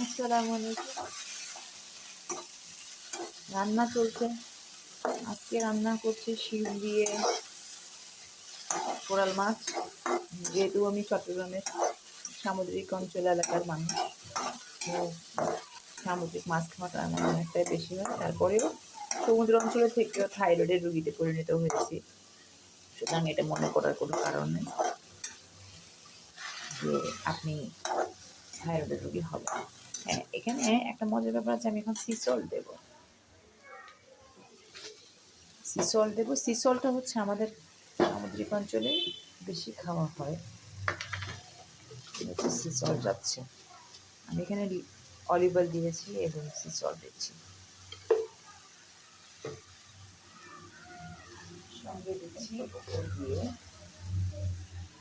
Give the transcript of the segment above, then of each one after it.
আসসালামু আলাইকুম। রান্না চলছে। আজকে রান্না করছি শিম দিয়ে কোরাল মাছ। যেহেতু আমি চট্টগ্রামের সামুদ্রিক অঞ্চল এলাকার মানুষ, তো সামুদ্রিক মাছ খাওয়াটা আমার অনেকটাই বেশি হয়। তারপরেও সমুদ্র অঞ্চলে থেকেও থাইরয়েডের রুগীতে পরিণত হয়েছি, সুতরাং এটা মনে করার কোনো কারণ নেই যে আপনি থাইরয়েডের রুগী হবেন। হ্যাঁ, এখানে একটা মজার ব্যাপার আছে, আমি এখন সি সল্ট দেবো। সি সল্টটা হচ্ছে আমাদের সামুদ্রিক অঞ্চলে বেশি খাওয়া হয়। সি সল্ট যাচ্ছে, আমি এখানে অলিভ অয়েল দিয়েছি এবং সি সল্ট দিচ্ছি। সঙ্গে দিচ্ছি দিয়ে,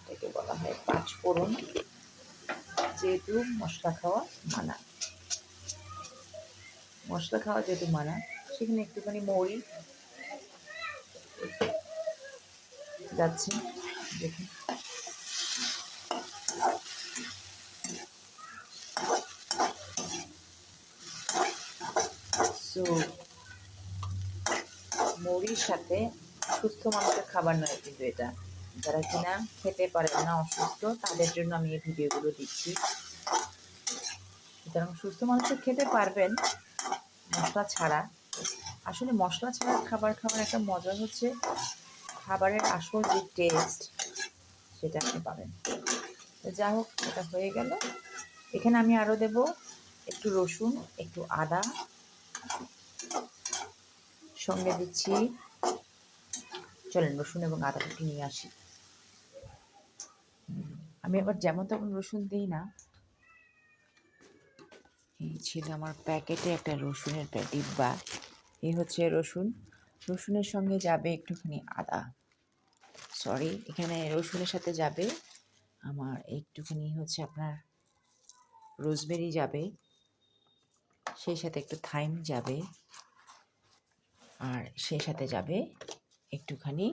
এটাকে বলা হয় পাঁচ ফোড়ন। যেহেতু মশলা খাওয়া মানা, সেখানে একটুখানি মৌরি যাচ্ছে, দেখুন। সো মৌরির সাথে সুস্থ মানুষের খাবার নয় কিন্তু এটা, যারা কিনা খেতে পারে না, অসুস্থ, তাদের জন্য আমি এই ভিডিওগুলো দিচ্ছি। সুতরাং সুস্থ মানুষের খেতে পারবেন মশলা ছাড়া। আসলে মশলা ছাড়া খাবার খাওয়ার একটা মজা হচ্ছে, খাবারের আসল যে টেস্ট সেটা আপনি পাবেন। যা হোক, এটা হয়ে গেল। এখানে আমি আরও দেব একটু রসুন, একটু আদা, সঙ্গে দিচ্ছি, চলেন রসুন এবং আদাটা একটু নিয়ে আসি। আমি আবার যেমন তেমন রসুন দিই না। এই ছিল আমার প্যাকেটে একটা রসুনের ডিব্বা। এই হচ্ছে রসুন। রসুনের সঙ্গে যাবে একটুখানি আদা, সরি, এখানে রসুনের সাথে যাবে আমার একটুখানি হচ্ছে আপনার রোজমেরি যাবে, সেই সাথে একটু থাইম যাবে, আর সেই সাথে যাবে একটুখানি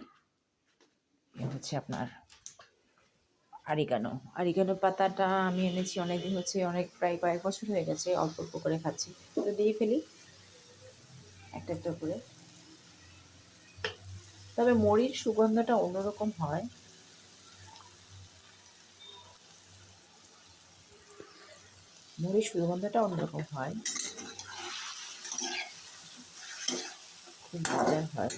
হচ্ছে আপনার আরিগানো পাতাটা আমি এনেছি অনেকদিন হচ্ছে, প্রায় কয়েক বছর হয়ে গেছে, অল্প অল্প করে খাচ্ছি, তো দিয়ে ফেলি একটা একটা করে। তবে মরির সুগন্ধটা অন্যরকম হয়। খুব মজার হয়।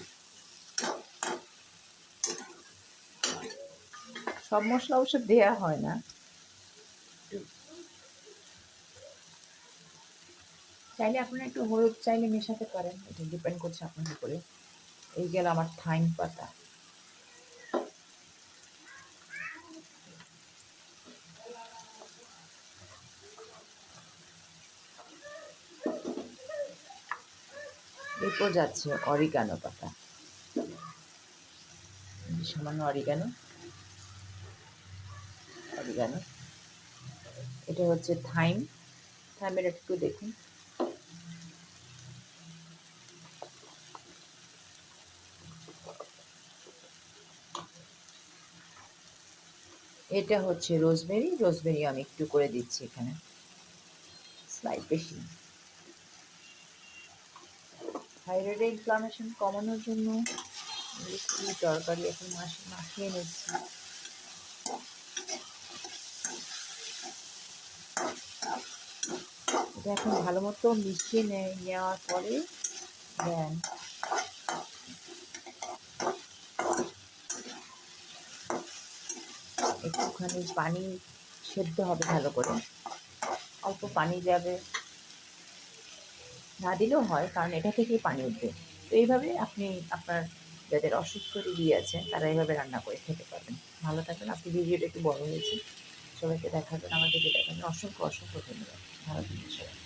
সব মশলা অবশ্য দেওয়া হয় না, চাইলে আপনারা একটু হলুদ চাইলে মেশাতে পারেন, এটা ডিপেন্ড করছে আপনার উপরে। এই গেল আমার থাইম পাতা। এরপর যাচ্ছে অরিগানো পাতা, সামান্য অরিগানো। এটা হচ্ছে থাইমের একটু দেখুন। এটা হচ্ছে রোজমেরি আমি একটু করে দিচ্ছি এখানে, স্লাইড বেশি। থাইরয়েডের ইনফ্লামেশন কমানোর জন্য তরকারি এখন মাখিয়ে নিচ্ছি। এটা এখন ভালো মতো মিশিয়ে নেওয়ার পরে দেন একটুখানি পানি সেদ্ধ হবে ভালো করে, অল্প পানি যাবে, না দিলেও হয় কারণ এটা থেকেই পানি উঠবে। তো এইভাবে আপনি আপনার যাদের অসুস্থ রুগী আছেন তারা এইভাবে রান্না করে খেতে পারবেন। ভালো থাকবেন। আপনি ভিডিওটা একটু বড় হয়েছে, সবাইকে দেখাবেন, আমাদেরকে দেখাবেন। অসংখ্য ধন্যবাদ। ভালো থাকবেন সবাই।